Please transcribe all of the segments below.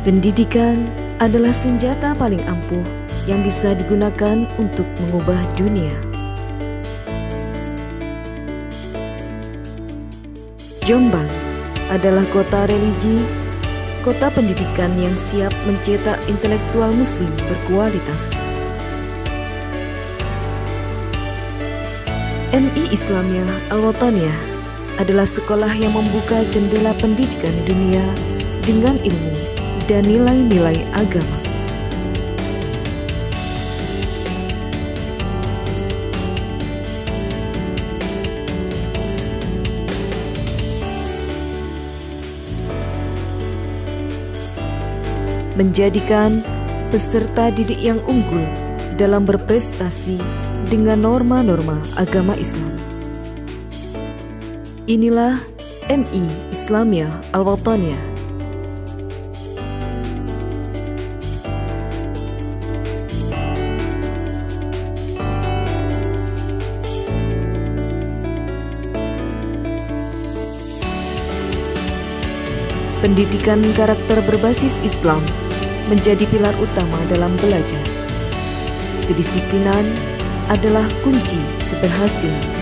Pendidikan adalah senjata paling ampuh yang bisa digunakan untuk mengubah dunia. Jombang adalah kota religi, kota pendidikan yang siap mencetak intelektual muslim berkualitas. MI Islamiyah Al-Wataniyah adalah sekolah yang membuka jendela pendidikan dunia dengan ilmu dan nilai-nilai agama. Menjadikan peserta didik yang unggul dalam berprestasi dengan norma-norma agama Islam. Inilah MI Islamiyah Al-Wataniyah. Pendidikan karakter berbasis Islam menjadi pilar utama dalam belajar. Kedisiplinan adalah kunci keberhasilan.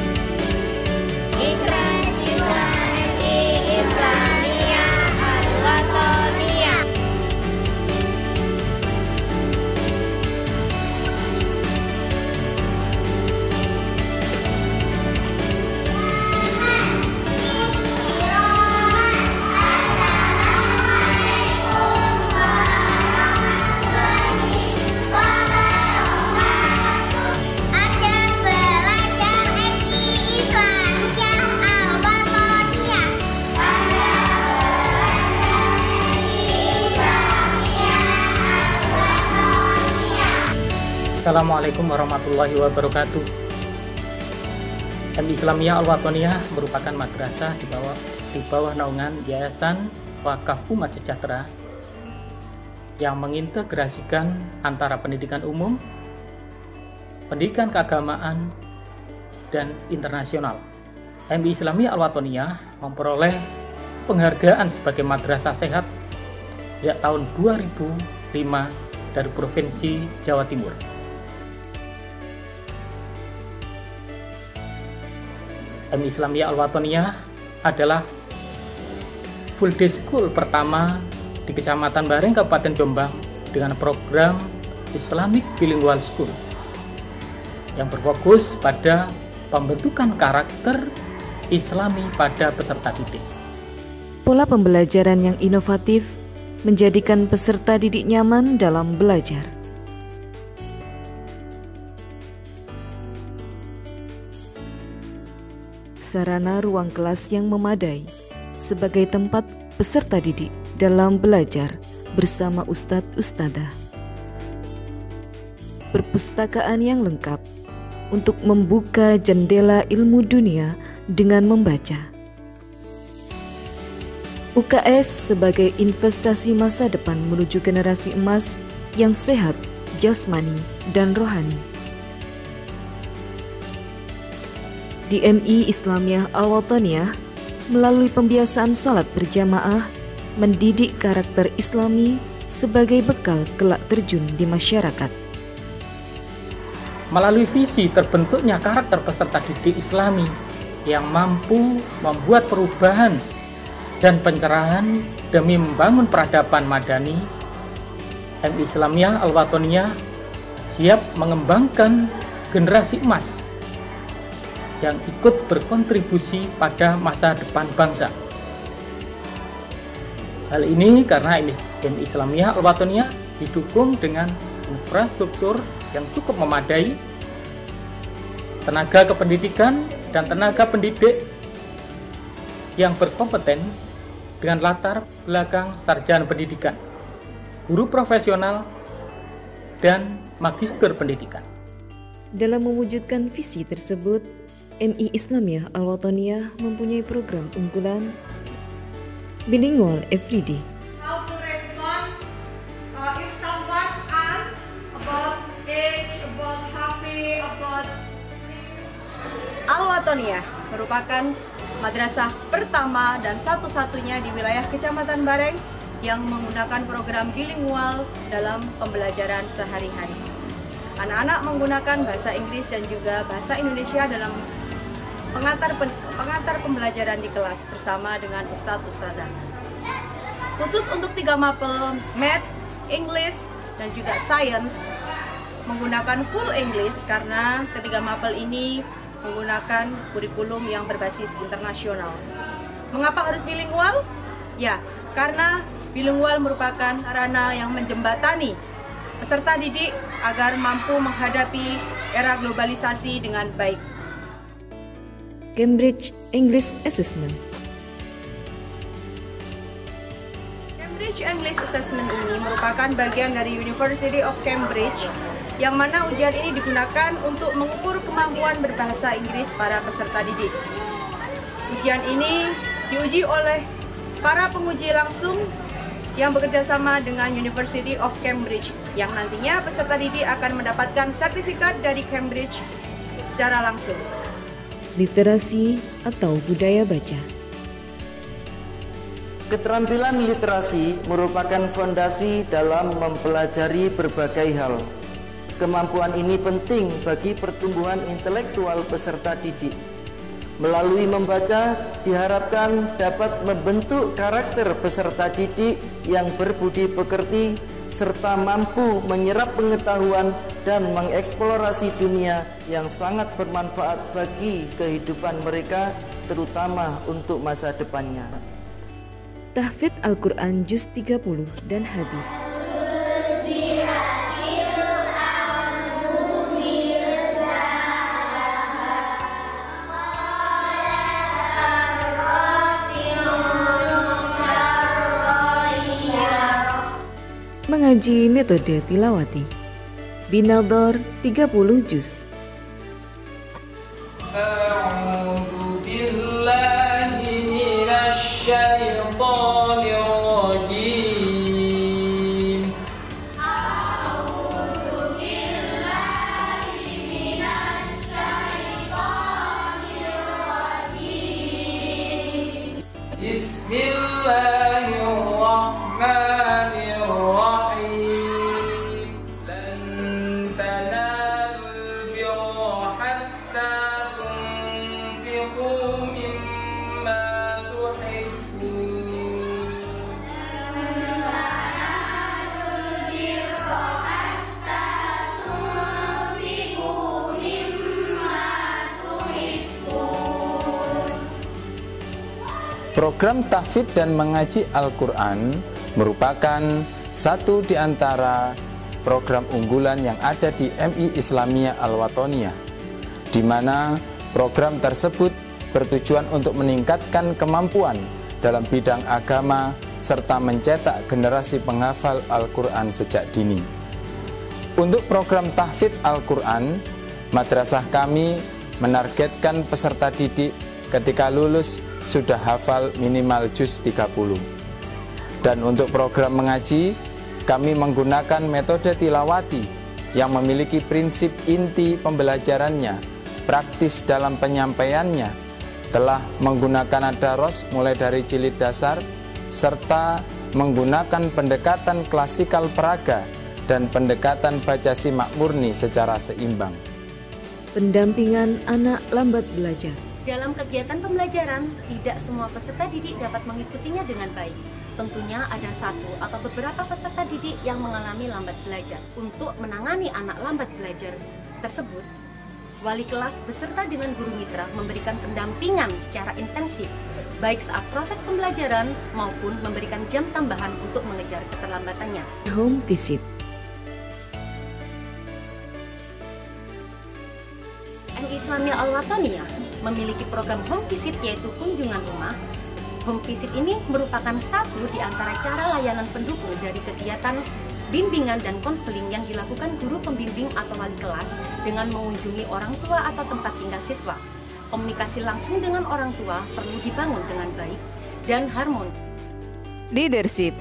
Assalamualaikum warahmatullahi wabarakatuh. MI Islamiyah Al-Wataniyah merupakan madrasah di bawah naungan Yayasan Wakaf Umat Sejahtera yang mengintegrasikan antara pendidikan umum, pendidikan keagamaan, dan internasional. MI Islamiyah Al-Wataniyah memperoleh penghargaan sebagai madrasah sehat sejak tahun 2005 dari Provinsi Jawa Timur. MI Islamiyah Al-Wataniyah adalah full day school pertama di Kecamatan Bareng, Kabupaten Jombang dengan program Islamic Bilingual School yang berfokus pada pembentukan karakter Islami pada peserta didik. Pola pembelajaran yang inovatif menjadikan peserta didik nyaman dalam belajar. Sarana ruang kelas yang memadai sebagai tempat peserta didik dalam belajar bersama ustadz-ustadzah. Perpustakaan yang lengkap untuk membuka jendela ilmu dunia dengan membaca. UKS sebagai investasi masa depan menuju generasi emas yang sehat, jasmani, dan rohani. Di MI Islamiyah Al-Wataniyah, melalui pembiasaan sholat berjamaah, mendidik karakter Islami sebagai bekal kelak terjun di masyarakat. Melalui visi terbentuknya karakter peserta didik Islami yang mampu membuat perubahan dan pencerahan demi membangun peradaban madani, MI Islamiyah Al-Wataniyah siap mengembangkan generasi emas yang ikut berkontribusi pada masa depan bangsa. Hal ini karena MI Islamiyah Al-Wataniyah didukung dengan infrastruktur yang cukup memadai, tenaga kependidikan dan tenaga pendidik yang berkompeten dengan latar belakang sarjana pendidikan, guru profesional, dan magister pendidikan. Dalam mewujudkan visi tersebut, MI Islamiyah Al-Wataniyah mempunyai program unggulan Bilingual Everyday. How to respond if someone asks about age, about happy, about... Al-Wataniyah merupakan madrasah pertama dan satu-satunya di wilayah Kecamatan Bareng yang menggunakan program bilingual dalam pembelajaran sehari-hari. Anak-anak menggunakan bahasa Inggris dan juga bahasa Indonesia dalam pengantar pembelajaran di kelas bersama dengan Ustadz-Ustadzah. Khusus untuk 3 mapel Math, English, dan juga Science menggunakan full English karena ketiga mapel ini menggunakan kurikulum yang berbasis internasional. Mengapa harus bilingual? Ya, karena bilingual merupakan sarana yang menjembatani peserta didik agar mampu menghadapi era globalisasi dengan baik. Cambridge English Assessment. Cambridge English Assessment ini merupakan bagian dari University of Cambridge, yang mana ujian ini digunakan untuk mengukur kemampuan berbahasa Inggris para peserta didik. Ujian ini diuji oleh para penguji langsung yang bekerja sama dengan University of Cambridge, yang nantinya peserta didik akan mendapatkan sertifikat dari Cambridge secara langsung. Literasi atau budaya baca. Keterampilan literasi merupakan fondasi dalam mempelajari berbagai hal. Kemampuan ini penting bagi pertumbuhan intelektual peserta didik. Melalui membaca, diharapkan dapat membentuk karakter peserta didik yang berbudi pekerti, serta mampu menyerap pengetahuan dan mengeksplorasi dunia yang sangat bermanfaat bagi kehidupan mereka, terutama untuk masa depannya. Tahfidz Al-Quran Juz 30 dan Hadis. Mengaji metode tilawati. Binadhar 30 juz. A'udzu billahi minasy syaithanir rajim. A'udzu billahi minasy syaithanir rajim. Bismillahirrahmanirrahim. Program tahfidz dan mengaji Al-Quran merupakan satu di antara program unggulan yang ada di MI Islamiyah Al-Watoniyah, di mana program tersebut bertujuan untuk meningkatkan kemampuan dalam bidang agama serta mencetak generasi penghafal Al-Quran sejak dini. Untuk program tahfidz Al-Quran, madrasah kami menargetkan peserta didik ketika lulus sudah hafal minimal juz 30. Dan untuk program mengaji, kami menggunakan metode tilawati yang memiliki prinsip inti pembelajarannya, praktis dalam penyampaiannya, telah menggunakan nadaros mulai dari jilid dasar, serta menggunakan pendekatan klasikal peraga dan pendekatan baca simak murni secara seimbang. Pendampingan anak lambat belajar. Dalam kegiatan pembelajaran, tidak semua peserta didik dapat mengikutinya dengan baik. Tentunya ada satu atau beberapa peserta didik yang mengalami lambat belajar. Untuk menangani anak lambat belajar tersebut, wali kelas beserta dengan guru mitra memberikan pendampingan secara intensif, baik saat proses pembelajaran maupun memberikan jam tambahan untuk mengejar keterlambatannya. Home visit. MI Islamiyah Al-Watoniyah memiliki program home visit, yaitu kunjungan rumah. Home visit ini merupakan satu di antara cara layanan pendukung dari kegiatan bimbingan dan konseling yang dilakukan guru pembimbing atau wali kelas dengan mengunjungi orang tua atau tempat tinggal siswa. Komunikasi langsung dengan orang tua perlu dibangun dengan baik dan harmoni. Leadership.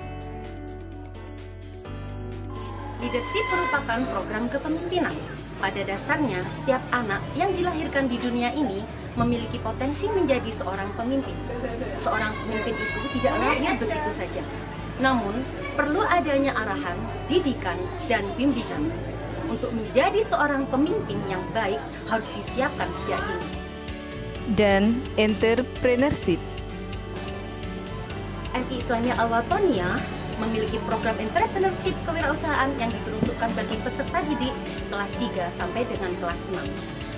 Leadership merupakan program kepemimpinan. Pada dasarnya, setiap anak yang dilahirkan di dunia ini memiliki potensi menjadi seorang pemimpin. Seorang pemimpin itu tidak lahir begitu saja. Namun, perlu adanya arahan, didikan, dan bimbingan. Untuk menjadi seorang pemimpin yang baik harus disiapkan sejak dini. Dan entrepreneurship. MI Islamiyah Al-Watoniyah memiliki program entrepreneurship kewirausahaan yang diperuntukkan bagi peserta didik kelas 3 sampai dengan kelas 6.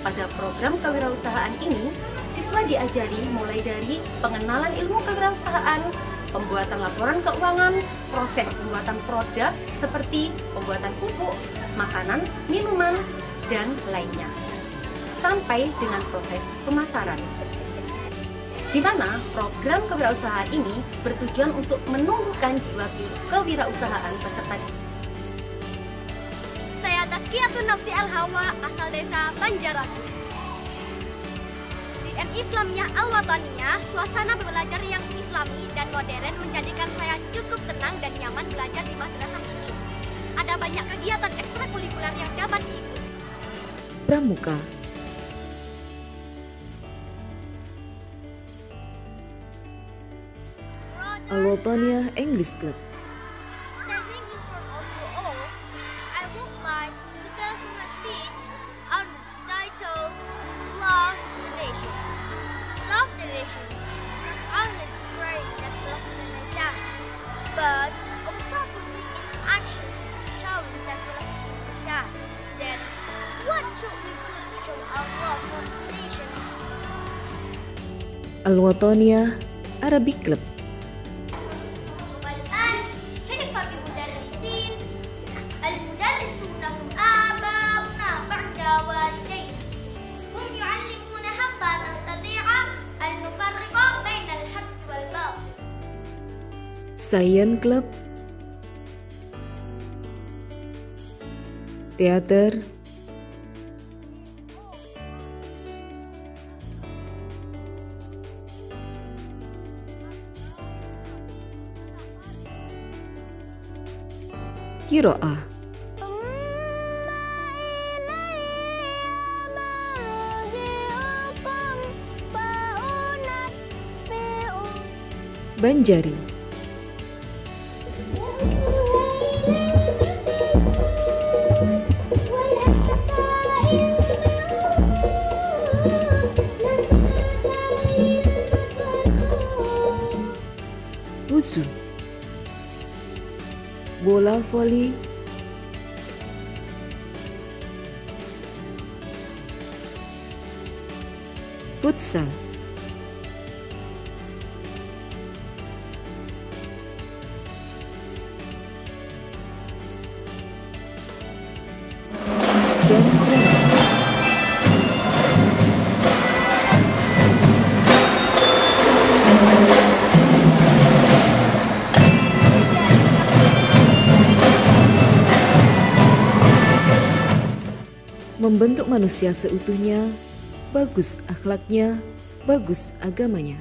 Pada program kewirausahaan ini, siswa diajari mulai dari pengenalan ilmu kewirausahaan, pembuatan laporan keuangan, proses pembuatan produk seperti pembuatan pupuk, makanan, minuman, dan lainnya, sampai dengan proses pemasaran. Di mana program kewirausahaan ini bertujuan untuk menumbuhkan jiwa kewirausahaan peserta didik. Saya Tazkiyatun Nafsi Al-Hawa, asal desa Banjaratu. Di MI Islamiyah Al-Watoniyah, suasana belajar yang islami dan modern menjadikan saya cukup tenang dan nyaman belajar di madrasah ini. Ada banyak kegiatan ekstrakurikuler yang dapat diikuti. Pramuka. Al-Watoniyah English Club. Standing in front of you all, I would like to tell you my speech on the title Love the Nation. Love the Nation is not only to pray that love the nation, but also putting in action, showing that love the nation. Then, what should we do to show our love for the nation? Al-Watoniyah Arabic Club. المدرسون هم آباؤنا بعد والدينا هم يعلمون حتى نستطيع أن نفرق بين الحق والباطل. Science Club. Teater. Qiraah. Banjari. Wusu. Bola voli. Futsal. Dan drama. Membentuk manusia seutuhnya, bagus akhlaknya, bagus agamanya,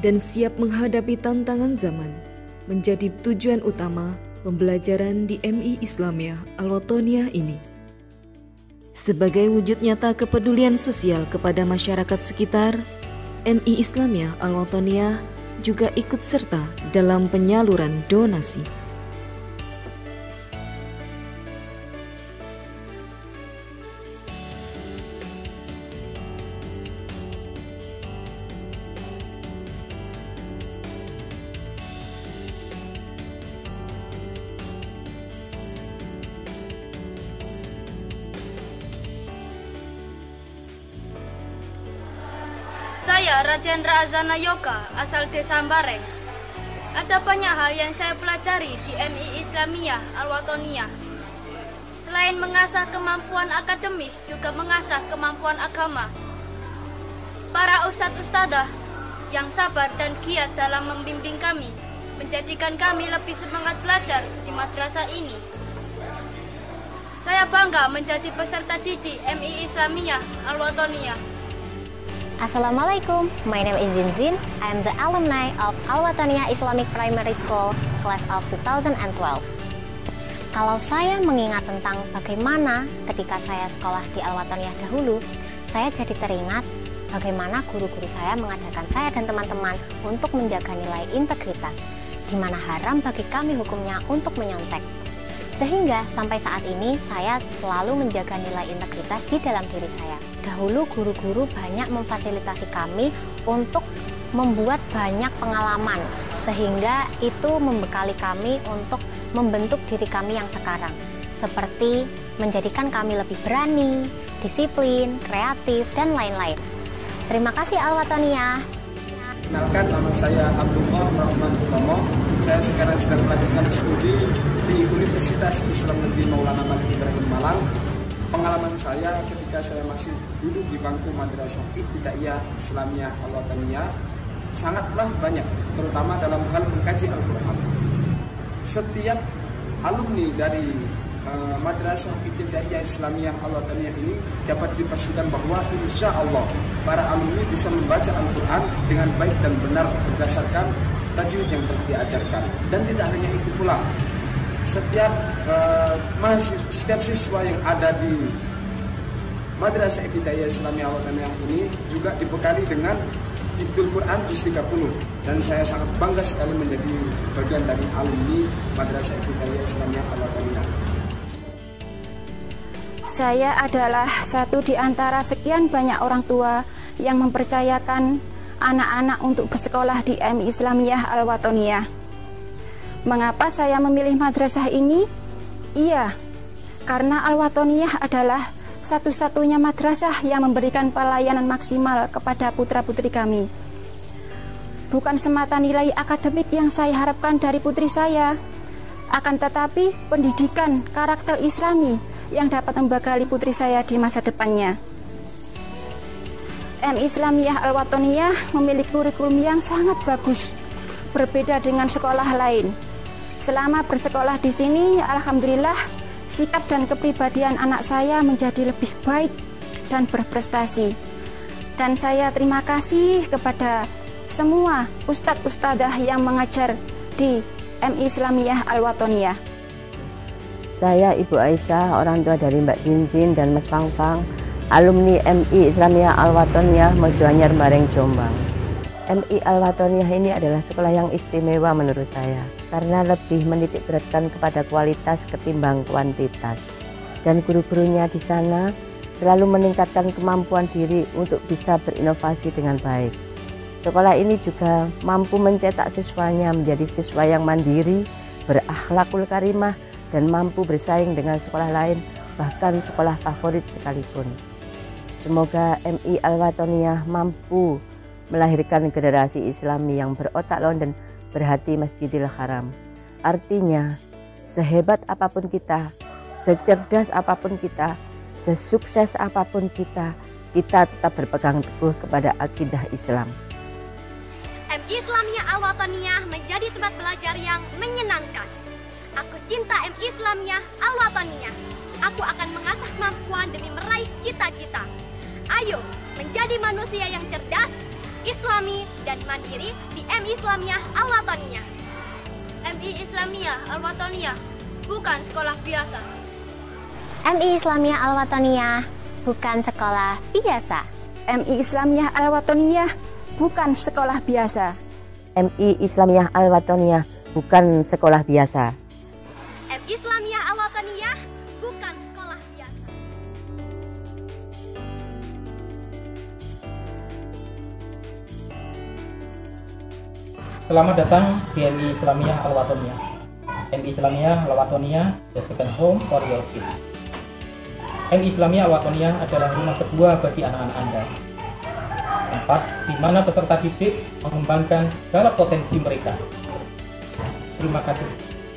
dan siap menghadapi tantangan zaman, menjadi tujuan utama pembelajaran di MI Islamiyah Al-Watoniyah ini. Sebagai wujud nyata kepedulian sosial kepada masyarakat sekitar, MI Islamiyah Al-Watoniyah juga ikut serta dalam penyaluran donasi. Saya Rajendra Azana Yoga, asal desa Bareng. Ada banyak hal yang saya pelajari di MI Islamiyah Al-Watoniyah. Selain mengasah kemampuan akademis, juga mengasah kemampuan agama. Para ustadz-ustadzah yang sabar dan giat dalam membimbing kami, menjadikan kami lebih semangat belajar di madrasah ini. Saya bangga menjadi peserta didik MI Islamiyah Al-Watoniyah. Assalamualaikum, my name is Zinzin. I am the alumni of Al-Watoniyah Islamic Primary School, class of 2012. Kalau saya mengingat tentang bagaimana ketika saya sekolah di Al-Watoniyah dahulu, saya jadi teringat bagaimana guru-guru saya mengajarkan saya dan teman-teman untuk menjaga nilai integritas. di mana haram bagi kami hukumnya untuk menyontek. Sehingga sampai saat ini saya selalu menjaga nilai integritas di dalam diri saya. Dahulu guru-guru banyak memfasilitasi kami untuk membuat banyak pengalaman, sehingga itu membekali kami untuk membentuk diri kami yang sekarang. Seperti menjadikan kami lebih berani, disiplin, kreatif, dan lain-lain. Terima kasih Al-Watoniyah. Kenalkan, nama saya Abdullah Rahman Utomo. Saya sekarang sedang melanjutkan studi di Universitas Islam Negeri Maulana Malik Ibrahim Malang. Pengalaman saya ketika saya masih duduk di bangku Madrasah Ibtidaiyah Islamiyah Al-Watoniyah sangatlah banyak, terutama dalam hal mengkaji Al-Quran. Setiap alumni dari Madrasah Ibtidaiyah Islamiyah Al-Watoniyah ini dapat dipastikan bahwa insya Allah para alumni bisa membaca Al-Quran dengan baik dan benar berdasarkan tajwid yang telah diajarkan. Dan tidak hanya itu pula, setiap siswa yang ada di Madrasah Ibtidaiyah Islamiyah Al-Watoniyah ini juga dibekali dengan Hifdzul Quran juz 30, dan saya sangat bangga sekali menjadi bagian dari alumni Madrasah Ibtidaiyah Islamiyah Al-Watoniyah. Saya adalah satu di antara sekian banyak orang tua yang mempercayakan anak-anak untuk bersekolah di MI Islamiyah Al-Watoniyah. Mengapa saya memilih madrasah ini? Iya, karena Al-Watoniyah adalah satu-satunya madrasah yang memberikan pelayanan maksimal kepada putra-putri kami. Bukan semata nilai akademik yang saya harapkan dari putri saya, akan tetapi pendidikan karakter Islami yang dapat membekali putri saya di masa depannya. MI Islamiyah Al-Watoniyah memiliki kurikulum yang sangat bagus, berbeda dengan sekolah lain. Selama bersekolah di sini, alhamdulillah, sikap dan kepribadian anak saya menjadi lebih baik dan berprestasi. Dan saya terima kasih kepada semua ustadz-ustadzah yang mengajar di MI Islamiyah Al-Watoniyah. Saya Ibu Aisyah, orang tua dari Mbak Jinjin dan Mas Fangfang, alumni MI Islamiyah Al-Watoniyah Mojoanyar Bareng Jombang. MI Al-Watoniyah ini adalah sekolah yang istimewa menurut saya, karena lebih menitik beratkan kepada kualitas ketimbang kuantitas. Dan guru-gurunya di sana selalu meningkatkan kemampuan diri untuk bisa berinovasi dengan baik. Sekolah ini juga mampu mencetak siswanya menjadi siswa yang mandiri, berakhlakul karimah, dan mampu bersaing dengan sekolah lain, bahkan sekolah favorit sekalipun. Semoga MI Al-Watoniyah mampu melahirkan generasi Islami yang berotak lon dan berhati Masjidil Haram. Artinya, sehebat apapun kita, secerdas apapun kita, sesukses apapun kita tetap berpegang teguh kepada akidah Islam. MI Islamiyah Al-Watoniyah menjadi tempat belajar yang menyenangkan. Aku cinta MI Islamiyah Al-Watoniyah. Aku akan mengasah kemampuan demi meraih cita-cita. Ayo, menjadi manusia yang cerdas, Islami, dan mandiri di MI Islamiyah Al-Watoniyah. MI Islamiyah Al-Watoniyah bukan sekolah biasa. MI Islamiyah Al-Watoniyah bukan sekolah biasa. MI Islamiyah Al-Watoniyah bukan sekolah biasa. MI Islamiyah Al-Watoniyah bukan sekolah biasa. MI Islamiyah Al-Watoniyah bukan sekolah biasa. Selamat datang di MI Islamiyah Al-Watoniyah. MI Islamiyah Al-Watoniyah, the second home for your kids. MI Islamiyah Al-Watoniyah adalah rumah kedua bagi anak-anak Anda. Tempat di mana peserta didik mengembangkan segala potensi mereka. Terima kasih.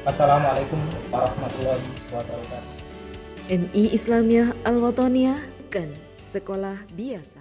Wassalamualaikum warahmatullahi wabarakatuh. MI Islamiyah Al-Watoniyah bukan sekolah biasa.